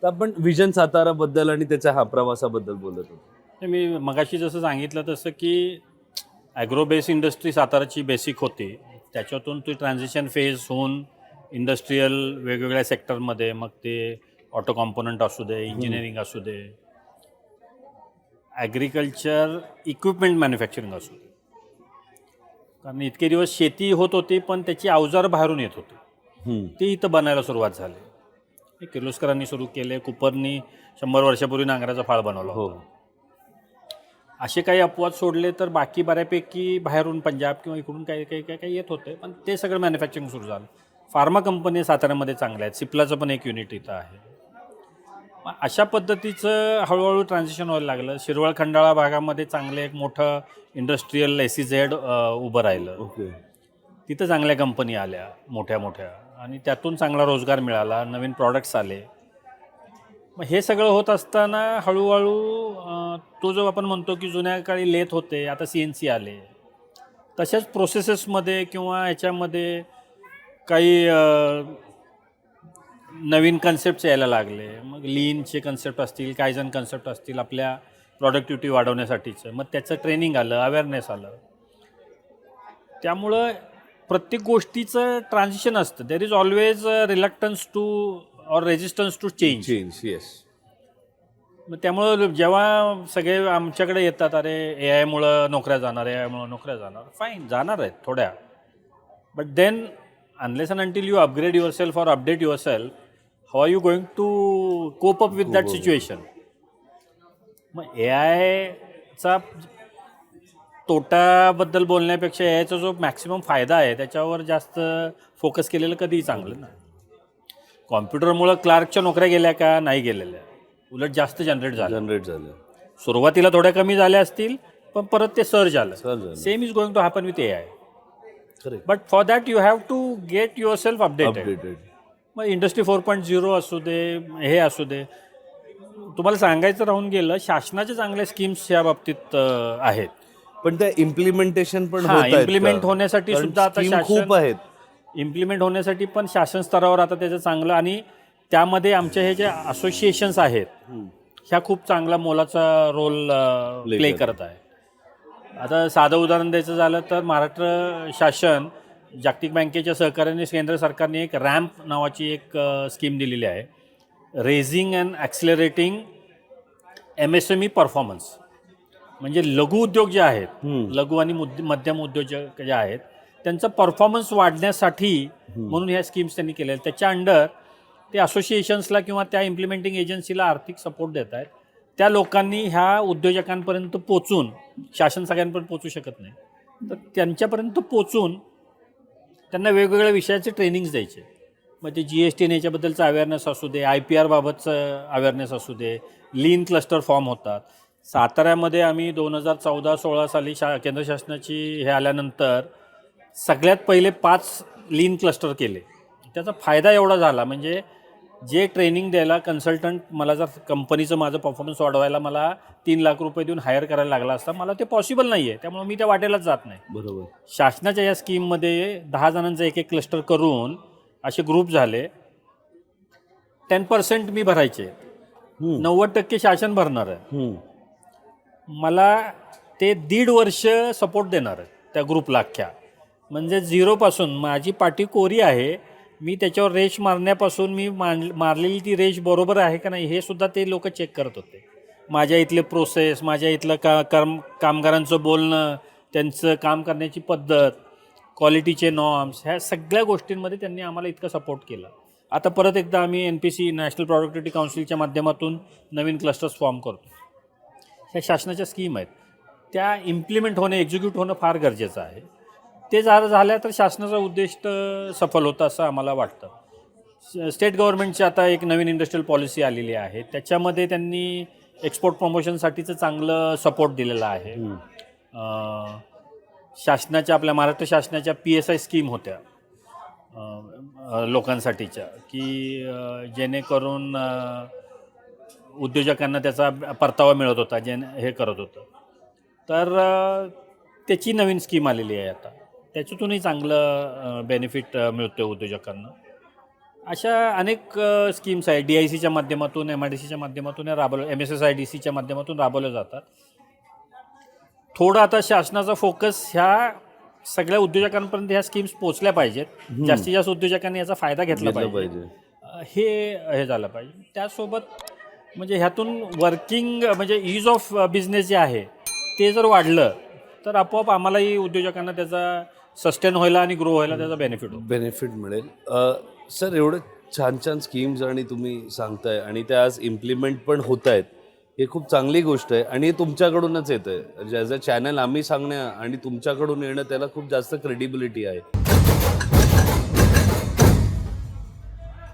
तर आपण विजन साताराबद्दल आणि त्याच्या हा प्रवासाबद्दल बोलत होतो. मी मगाशी जसं सांगितलं तसं की ॲग्रो बेस इंडस्ट्री साताराची बेसिक होती. त्याच्यातून ती ट्रान्झिशन फेज होऊन इंडस्ट्रीयल वेगवेगळ्या सेक्टरमध्ये, मग ते ऑटो कॉम्पोनंट असू दे, इंजिनिअरिंग असू दे, ॲग्रिकल्चर इक्विपमेंट मॅन्युफॅक्चरिंग असू दे. कारण इतके दिवस शेती होत होती पण त्याची अवजार बाहेरून येत होती, ती इथं बनायला सुरुवात झाली. हे किर्लोस्करांनी सुरू केले, कुपरनी 100 वर्षापूर्वी नांगराचा फाळ बनवला होता. असे काही अपवाद सोडले तर बाकी बऱ्यापैकी बाहेरून पंजाब किंवा इकडून काही येत होते, पण ते सगळं मॅन्युफॅक्चरिंग सुरू झालं. फार्मा कंपनी साताऱ्यामध्ये चांगल्या आहेत, सिप्लाचं पण एक युनिट इथं आहे. मग अशा पद्धतीचं हळूहळू ट्रान्झिशन व्हायला लागलं. शिरवळ खंडाळा भागामध्ये चांगलं एक मोठं इंडस्ट्रीयल SEZ उभं राहिलं. ओके. तिथं चांगल्या कंपनी आल्या मोठ्या मोठ्या, आणि त्यातून चांगला रोजगार मिळाला, नवीन प्रॉडक्ट्स आले. मग हे सगळं होत असताना हळूहळू तो जो आपण म्हणतो की जुन्या काळी लेथ होते, आता CNC आले. तशाच प्रोसेसेसमध्ये किंवा ह्याच्यामध्ये काही नवीन कन्सेप्ट्स यायला लागले. मग लीनचे कन्सेप्ट असतील, कायझन कन्सेप्ट असतील आपल्या प्रॉडक्टिव्हिटी वाढवण्यासाठीचं, मग त्याचं ट्रेनिंग आलं, अवेअरनेस आलं. त्यामुळं प्रत्येक गोष्टीचं ट्रान्झिशन असतं. There is always reluctance to or resistance to change. Yes. मग त्यामुळं जेव्हा सगळे आमच्याकडे येतात, अरे AI मुळं नोकऱ्या जाणार, AI मुळं नोकऱ्या जाणार, फाईन, जाणार आहेत थोड्या. But then unless and until you upgrade yourself or update yourself, how are you going to cope up with that situation? मग AIचा तोटाबद्दल बोलण्यापेक्षा याचा जो मॅक्सिमम फायदा आहे त्याच्यावर जास्त फोकस केलेलं कधीही चांगलं ना. कॉम्प्युटरमुळं क्लार्कच्या नोकऱ्या गेल्या का? नाही गेलेल्या, उलट जास्त जनरेट झालं. सुरुवातीला थोड्या कमी झाल्या असतील, पण परत ते सर्ज आलं. Same is going to happen with AI. But for that you have to get yourself updated. मग इंडस्ट्री 4.0 असू दे, हे असू दे. तुम्हाला सांगायचं राहून गेलं, शासनाचे चांगले स्कीम्स या बाबतीत आहेत, पण त्या इम्प्लिमेंटेशन पण इम्प्लिमेंट होण्यासाठी सुद्धा आता खूप आहेत. इम्प्लिमेंट होण्यासाठी पण शासन स्तरावर आता त्याचं चांगलं, आणि त्यामध्ये आमच्या हे जे असोसिएशन्स आहेत ह्या खूप चांगला मोलाचा रोल प्ले करत आहे. आता साधं उदाहरण द्यायचं झालं तर महाराष्ट्र शासन जागतिक बँकेच्या सहकार्याने केंद्र सरकारने एक रॅम्प नावाची एक स्कीम दिलेली आहे, रेझिंग अँड ॲक्सिलरेटिंग MSME परफॉर्मन्स. म्हणजे लघु उद्योग जे आहेत, लघु आणि मध्यम उद्योजक जे आहेत, त्यांचा परफॉर्मन्स वाढण्यासाठी म्हणून ह्या स्कीम्स त्यांनी केल्या. त्याच्या अंडर ते असोसिएशन्सला किंवा त्या इम्प्लिमेंटिंग एजन्सीला आर्थिक सपोर्ट देत आहेत. त्या लोकांनी ह्या उद्योजकांपर्यंत पोचून, शासन सगळ्यांपर्यंत पोचू शकत नाही, तर त्यांच्यापर्यंत पोचून त्यांना वेगवेगळ्या विषयाचे ट्रेनिंग्स द्यायचे. मग ते GST याच्याबद्दलचं अवेअरनेस असू दे, IPR बाबतचं अवेअरनेस असू दे, लीन क्लस्टर फॉर्म होतात. साताऱ्यामध्ये आम्ही 2014-16 साली केंद्र शासनाची हे आल्यानंतर सगळ्यात पहिले 5 लीन क्लस्टर केले. त्याचा फायदा एवढा झाला, म्हणजे जे ट्रेनिंग द्यायला कन्सल्टंट, मला जर कंपनीचं माझं परफॉर्मन्स वाढवायला मला 3 लाख रुपये देऊन हायर करायला लागला असता, मला ते पॉसिबल नाही आहे. त्यामुळे मी त्या वाटेलाच जात नाही. बरोबर. शासनाच्या या स्कीममध्ये 10 जणांचं एक क्लस्टर करून असे ग्रुप झाले. 10% मी भरायचे, 90% शासन भरणार आहे. मला ते 1.5 वर्ष सपोर्ट देणार आहे त्या ग्रुपला अख्ख्या. म्हणजे 0पासून माझी पाटी कोरी आहे, मी त्याच्यावर रेष मारण्यापासून मी मारलेली ती रेष बरोबर आहे का नाही हे सुद्धा ते लोक चेक करत होते. माझ्या इथले प्रोसेस, माझ्या इथलं कामगारांचं बोलणं, त्यांचं काम करण्याची पद्धत, क्वालिटीचे नॉर्म्स, ह्या सगळ्या गोष्टींमध्ये त्यांनी आम्हाला इतका सपोर्ट केला. आता परत एकदा आम्ही NPC नॅशनल प्रॉडक्टिव्हिटी काउन्सिलच्या माध्यमातून नवीन क्लस्टर्स फॉर्म करतो. ह्या शासनाच्या स्कीम आहेत, त्या इम्प्लिमेंट होणं, एक्झिक्यूट होणं फार गरजेचं आहे. ते झाल्या तर शासनाचा उद्दिष्ट सफल होतं असं आम्हाला वाटतं. स्टेट गव्हर्नमेंटची आता एक नवीन इंडस्ट्रियल पॉलिसी आलेली आहे, त्याच्यामध्ये त्यांनी एक्सपोर्ट प्रमोशनसाठीचं चांगलं सपोर्ट दिलेलं आहे. शासनाच्या, आपल्या महाराष्ट्र शासनाच्या PSI स्कीम होत्या लोकांसाठीच्या, की जेणेकरून उद्योजकांना त्याचा परतावा मिळत होता, हे करत होतं. तर त्याची नवीन स्कीम आलेली आहे आता, त्याच्यातूनही चांगलं बेनिफिट मिळतो उद्योजकांना. अशा अनेक स्कीम्स आहेत DICच्या माध्यमातून MIDCच्या माध्यमातून MSSIDCच्या माध्यमातून राबवल्या जातात. थोडं आता शासनाचा फोकस ह्या सगळ्या उद्योजकांपर्यंत ह्या स्कीम्स पोहोचल्या पाहिजेत. जास्तीत जास्त उद्योजकांनी याचा फायदा घेतला पाहिजे. हे झालं पाहिजे. त्यासोबत म्हणजे ह्यातून वर्किंग म्हणजे ईज ऑफ बिझनेस जे आहे ते जर वाढलं तर आपोआप आम्हालाही उद्योजकांना त्याचा सस्टेन व्हायला आणि ग्रो व्हायला त्याचा बेनिफिट मिळेल. सर, एवढं छान छान स्कीम्स आणि तुम्ही सांगताय आणि त्या आज इम्प्लिमेंट पण होत आहेत, हे खूप चांगली गोष्ट आहे आणि हे तुमच्याकडूनच येतं आहे. ॲज अ चॅनल आम्ही सांगण्या आणि तुमच्याकडून येणं त्याला खूप जास्त क्रेडिबिलिटी आहे.